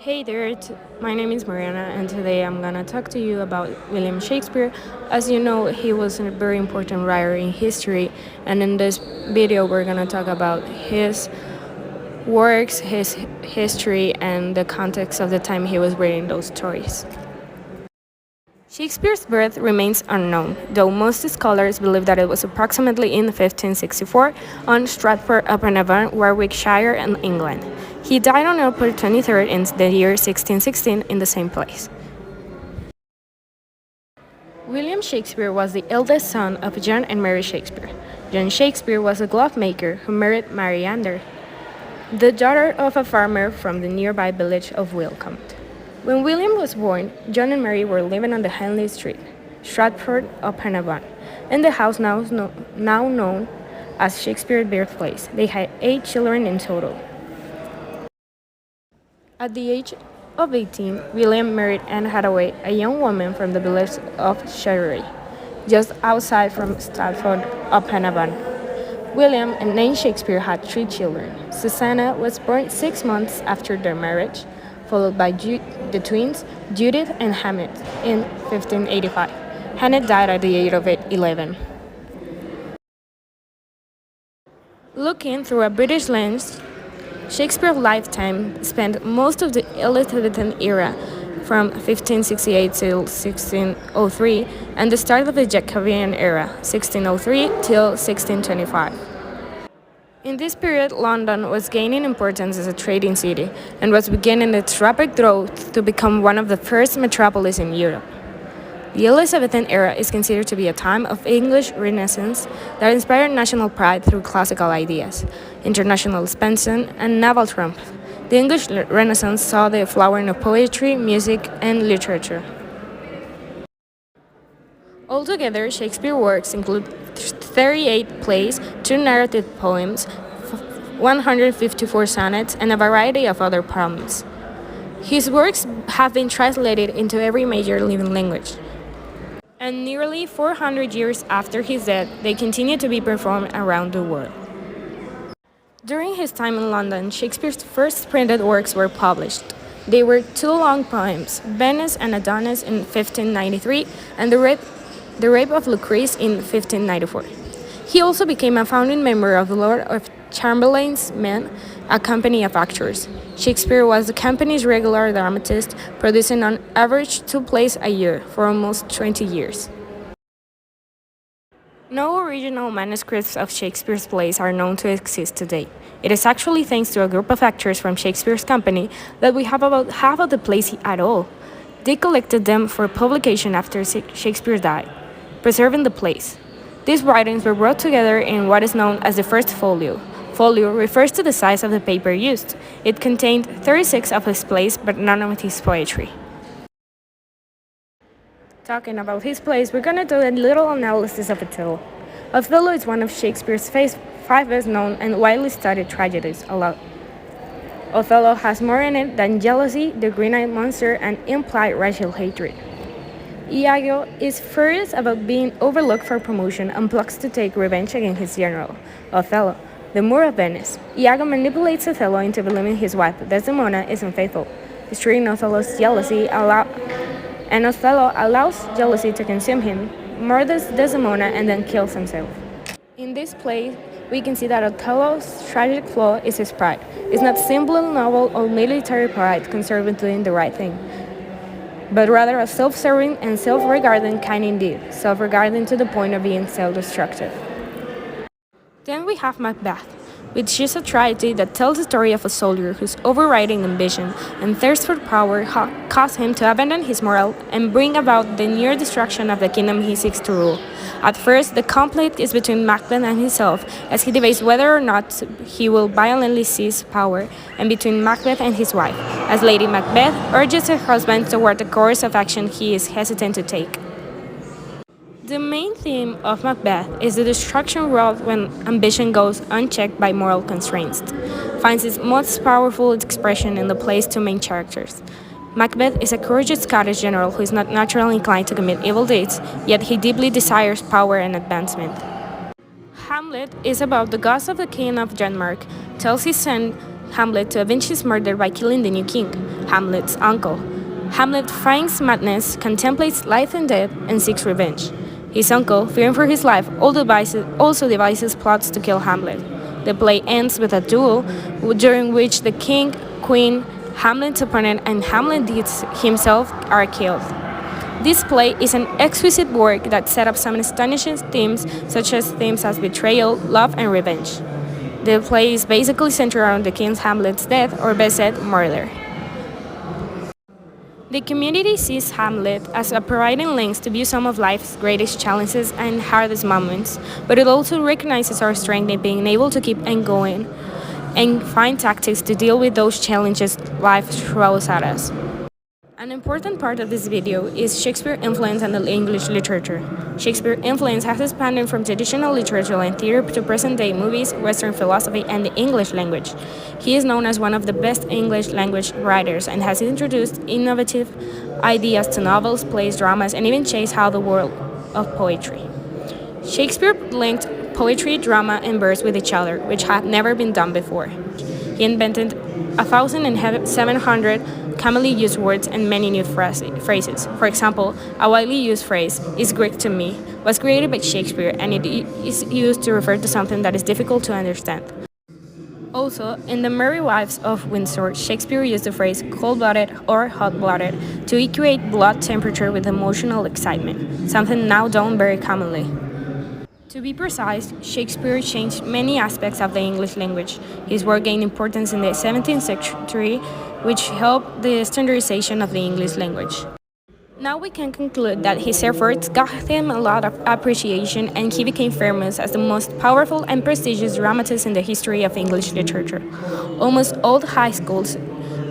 Hey there, my name is Mariana, and today I'm gonna talk to you about William Shakespeare. As you know, he was a very important writer in history, and in this video, we're gonna talk about his works, his history, and the context of the time he was writing those stories. Shakespeare's birth remains unknown, though most scholars believe that it was approximately in 1564 on Stratford-upon-Avon, Warwickshire, in England. He died on April 23rd in the year 1616 in the same place. William Shakespeare was the eldest son of John and Mary Shakespeare. John Shakespeare was a glove maker who married Mariana, the daughter of a farmer from the nearby village of Wilcombe. When William was born, John and Mary were living on the Henley Street, Stratford-upon-Avon, in the house now known as Shakespeare's birthplace. They had 8 children in total. At the age of 18, William married Anne Hathaway, a young woman from the village of Shirley, just outside from Stratford-upon-Avon. William and Anne Shakespeare had 3 children. Susanna was born 6 months after their marriage, followed by the twins Judith and Hamnet in 1585. Hamnet died at the age of 11. Looking through a British lens, Shakespeare's lifetime spent most of the Elizabethan era from 1568 till 1603 and the start of the Jacobean era 1603 till 1625. In this period, London was gaining importance as a trading city and was beginning its rapid growth to become one of the first metropolis in Europe. The Elizabethan era is considered to be a time of English Renaissance that inspired national pride through classical ideas, international expansion, and naval triumph. The English Renaissance saw the flowering of poetry, music, and literature. Altogether, Shakespeare's works include 38 plays, 2 narrative poems, 154 sonnets, and a variety of other poems. His works have been translated into every major living language. And nearly 400 years after his death, they continue to be performed around the world. During his time in London, Shakespeare's first printed works were published. They were 2 long poems, Venus and Adonis in 1593 and The Rape of Lucrece in 1594. He also became a founding member of the Lord of Chamberlain's Men, a company of actors. Shakespeare was the company's regular dramatist, producing on average 2 plays a year for almost 20 years. No original manuscripts of Shakespeare's plays are known to exist today. It is actually thanks to a group of actors from Shakespeare's company that we have about half of the plays at all. They collected them for publication after Shakespeare died, preserving the plays. These writings were brought together in what is known as the first folio. Folio refers to the size of the paper used. It contained 36 of his plays, but none of his poetry. Talking about his plays, we're going to do a little analysis of Othello. Othello is one of Shakespeare's 5 best-known and widely studied tragedies. Othello has more in it than jealousy, the green-eyed monster, and implied racial hatred. Iago is furious about being overlooked for promotion and plots to take revenge against his general, Othello, the Moor of Venice. Iago manipulates Othello into believing his wife, Desdemona, is unfaithful, destroying Othello's jealousy, and Othello allows jealousy to consume him, murders Desdemona, and then kills himself. In this play, we can see that Othello's tragic flaw is his pride. It's not simple noble or military pride concerned with doing the right thing, but rather a self-serving and self-regarding kind indeed, self-regarding to the point of being self-destructive. Then we have Macbeth, which is a tragedy that tells the story of a soldier whose overriding ambition and thirst for power cause him to abandon his moral and bring about the near destruction of the kingdom he seeks to rule. At first, the conflict is between Macbeth and himself, as he debates whether or not he will violently seize power, and between Macbeth and his wife, as Lady Macbeth urges her husband toward the course of action he is hesitant to take. The main theme of Macbeth is the destruction wrought when ambition goes unchecked by moral constraints, finds its most powerful expression in the play's 2 main characters. Macbeth is a courageous Scottish general who is not naturally inclined to commit evil deeds, yet he deeply desires power and advancement. Hamlet is about the ghost of the king of Denmark, tells his son Hamlet to avenge his murder by killing the new king, Hamlet's uncle. Hamlet finds madness, contemplates life and death, and seeks revenge. His uncle, fearing for his life, also devises plots to kill Hamlet. The play ends with a duel during which the king, queen, Hamlet's opponent, and Hamlet himself are killed. This play is an exquisite work that set up some astonishing themes, such as themes as betrayal, love, and revenge. The play is basically centered around the king's Hamlet's death, or best said, murder. The community sees Hamlet as providing links to view some of life's greatest challenges and hardest moments, but it also recognizes our strength in being able to keep on going and find tactics to deal with those challenges life throws at us. An important part of this video is Shakespeare's influence on the English literature. Shakespeare's influence has expanded from traditional literature and theater to present-day movies, Western philosophy, and the English language. He is known as one of the best English language writers and has introduced innovative ideas to novels, plays, dramas, and even changed how the world of poetry. Shakespeare linked poetry, drama, and verse with each other, which had never been done before. He invented 1,700 commonly used words and many new phrases. For example, a widely used phrase, "is Greek to me," was created by Shakespeare, and it is used to refer to something that is difficult to understand. Also, in The Merry Wives of Windsor, Shakespeare used the phrase cold-blooded or hot-blooded to equate blood temperature with emotional excitement, something now done very commonly. To be precise, Shakespeare changed many aspects of the English language. His work gained importance in the 17th century, which helped the standardization of the English language. Now we can conclude that his efforts got him a lot of appreciation, and he became famous as the most powerful and prestigious dramatist in the history of English literature. Almost all high schools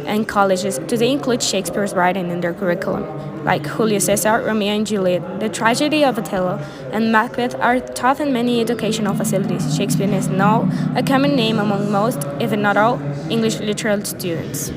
and colleges today include Shakespeare's writing in their curriculum, like Julius Caesar, Romeo and Juliet, the tragedy of Othello, and Macbeth are taught in many educational facilities. Shakespeare is now a common name among most, if not all, English literary students.